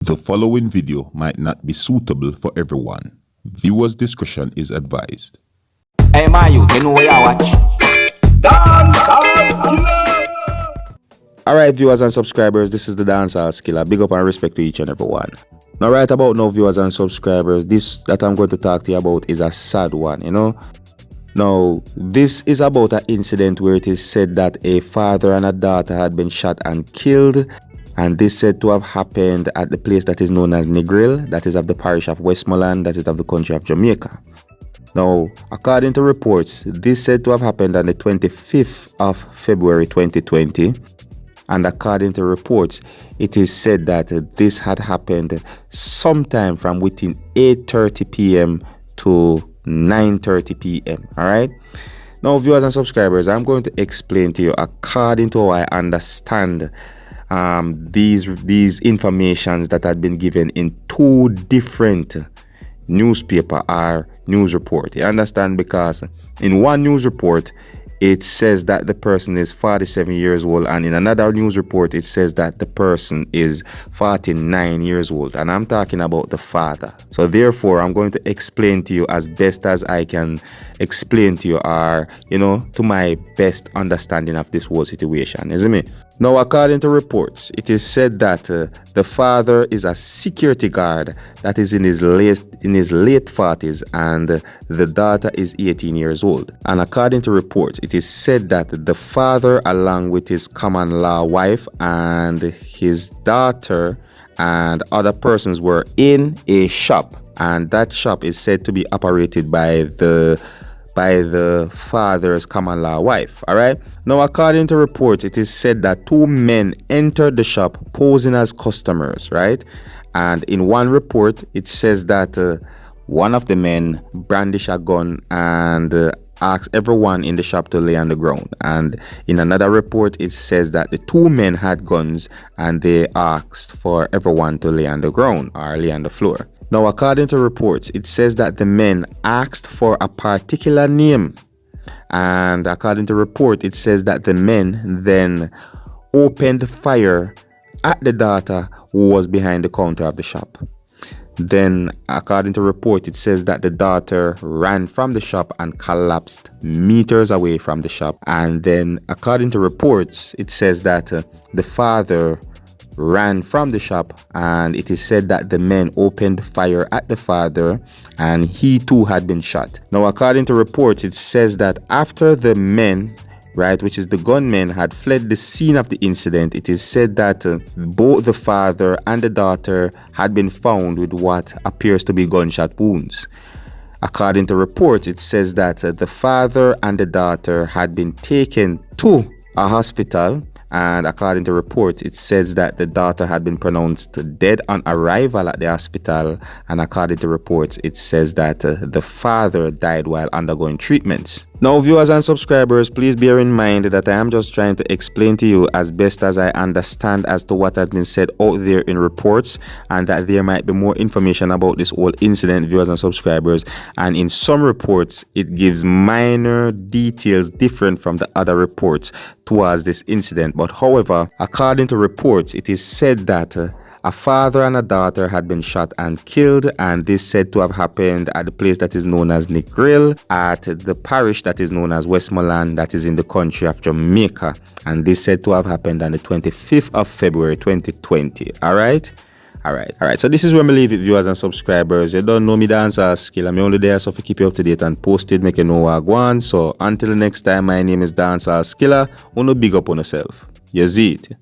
The following video might not be suitable for everyone. Viewers' discretion is advised. Hey man, you know where I watch? Dancehall. Alright viewers and subscribers, this is the Dancehall Skilla. Big up and respect to each and every one. Now right about now viewers and subscribers, this that I'm going to talk to you about is a sad one, you know. Now this is about an incident where it is said that a father and a daughter had been shot and killed. And this said to have happened at the place that is known as Negril, that is of the parish of Westmoreland, that is of the country of Jamaica. Now, according to reports, this said to have happened on the 25th of February 2020. And according to reports, it is said that this had happened sometime from within 8:30 p.m. to 9:30 p.m. Alright? Now, viewers and subscribers, I'm going to explain to you according to how I understand these informations that had been given in two different newspaper or news report. You understand? Because in one news report it says that the person is 47 years old, and in another news report it says that the person is 49 years old, and I'm talking about the father. So therefore I'm going to explain to you as best as I can explain to you, or to my best understanding of this whole situation, isn't it? Now, according to reports, it is said that the father is a security guard that is in his late 40s, and the daughter is 18 years old. And according to reports, it is said that the father, along with his common law wife and his daughter and other persons, were in a shop, and that shop is said to be operated by the father's common law wife. All right. Now, according to reports, it is said that two men entered the shop posing as customers, right? And in one report, it says that one of the men brandished a gun and asked everyone in the shop to lay on the ground. And in another report, it says that the two men had guns and they asked for everyone to lay on the ground or lay on the floor. Now, according to reports, it says that the men asked for a particular name. And according to report, it says that the men then opened fire at the daughter who was behind the counter of the shop. Then, according to report, it says that the daughter ran from the shop and collapsed meters away from the shop. And then, according to reports, it says that the father ran from the shop, and it is said that the men opened fire at the father and he too had been shot. Now, according to reports, it says that after the men, right, which is the gunmen, had fled the scene of the incident, it is said that both the father and the daughter had been found with what appears to be gunshot wounds. According to reports, it says that the father and the daughter had been taken to a hospital. And according to reports, it says that the daughter had been pronounced dead on arrival at the hospital. And according to reports, it says that the father died while undergoing treatments. Now, viewers and subscribers, please bear in mind that I am just trying to explain to you as best as I understand as to what has been said out there in reports, and that there might be more information about this whole incident, viewers and subscribers. And in some reports, it gives minor details different from the other reports towards this incident. But however, according to reports, it is said that a father and a daughter had been shot and killed, and this said to have happened at the place that is known as negril, at the parish that is known as Westmoreland, that is in the country of Jamaica. And this said to have happened on the 25th of February 2020. Alright? So this is where I leave it, viewers and subscribers. You don't know me, Dancehall Skilla. I'm only there so to keep you up to date and posted, make you know what I want. So until the next time, my name is Dancehall Skilla. Wanna big up on yourself. You see it.